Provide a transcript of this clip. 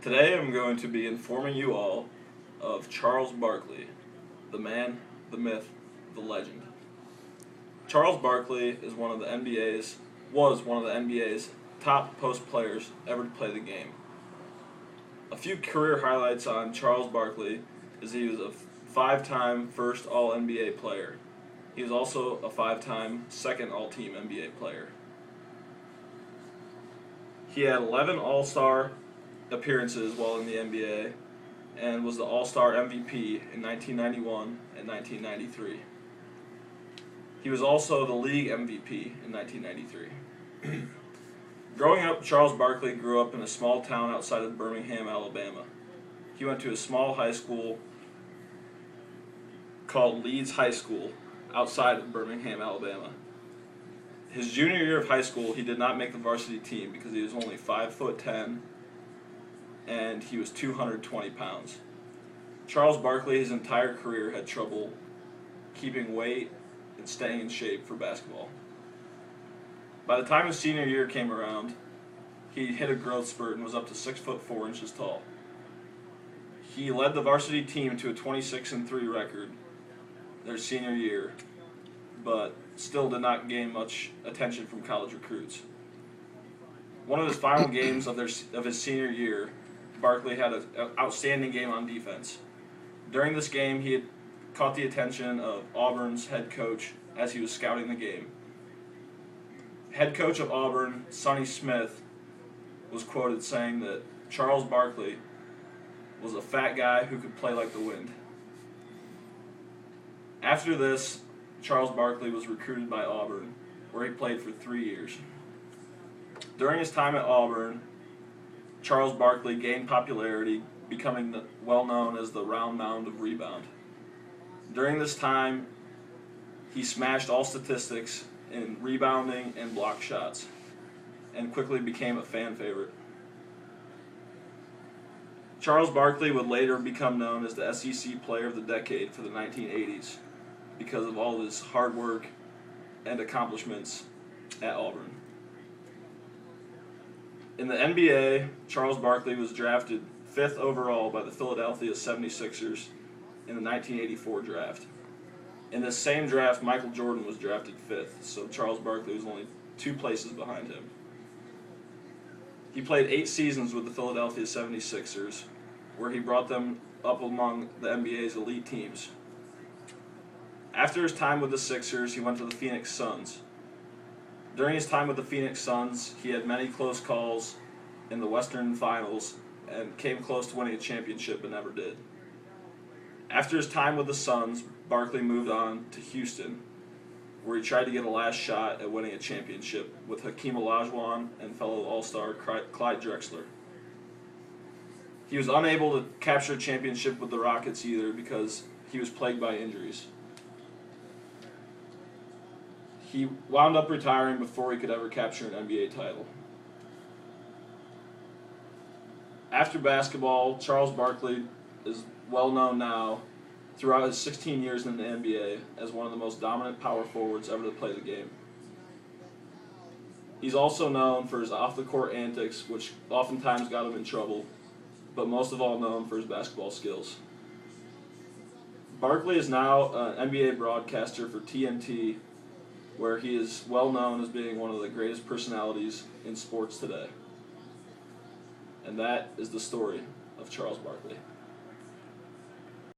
Today I'm going to be informing you all of Charles Barkley, the man, the myth, the legend. Charles Barkley is was one of the NBA's top post players ever to play the game. A few career highlights on Charles Barkley is he was a five-time first All-NBA player. He was also a five-time second All-Team NBA player. He had 11 All-Star appearances while in the NBA and was the All-Star MVP in 1991 and 1993. He was also the league MVP in 1993. Growing up, Charles Barkley grew up in a small town outside of Birmingham, Alabama. He went to a small high school called Leeds High School outside of Birmingham, Alabama. His junior year of high school, he did not make the varsity team because he was only 5'10" and he was 220 pounds. Charles Barkley, his entire career, had trouble keeping weight and staying in shape for basketball. By the time his senior year came around, he hit a growth spurt and was up to 6'4" tall. He led the varsity team to a 26-3 record their senior year, but still did not gain much attention from college recruits. One of his final games of his senior year, Barkley had an outstanding game on defense. During this game, he had caught the attention of Auburn's head coach as he was scouting the game. Head coach of Auburn, Sonny Smith, was quoted saying that Charles Barkley was a fat guy who could play like the wind. After this, Charles Barkley was recruited by Auburn, where he played for 3 years. During his time at Auburn, Charles Barkley gained popularity, becoming well known as the round mound of rebound. During this time, he smashed all statistics in rebounding and block shots, and quickly became a fan favorite. Charles Barkley would later become known as the SEC Player of the Decade for the 1980s because of all his hard work and accomplishments at Auburn. In the NBA, Charles Barkley was drafted 5th overall by the Philadelphia 76ers in the 1984 draft. In this same draft, Michael Jordan was drafted 5th, so Charles Barkley was only 2 places behind him. He played 8 seasons with the Philadelphia 76ers, where he brought them up among the NBA's elite teams. After his time with the Sixers, he went to the Phoenix Suns. During his time with the Phoenix Suns, he had many close calls in the Western Finals and came close to winning a championship but never did. After his time with the Suns, Barkley moved on to Houston, where he tried to get a last shot at winning a championship with Hakeem Olajuwon and fellow All-Star Clyde Drexler. He was unable to capture a championship with the Rockets either because he was plagued by injuries. He wound up retiring before he could ever capture an NBA title. After basketball, Charles Barkley is well known now throughout his 16 years in the NBA as one of the most dominant power forwards ever to play the game. He's also known for his off-the-court antics, which oftentimes got him in trouble, but most of all known for his basketball skills. Barkley is now an NBA broadcaster for TNT, where he is well known as being one of the greatest personalities in sports today. And that is the story of Charles Barkley.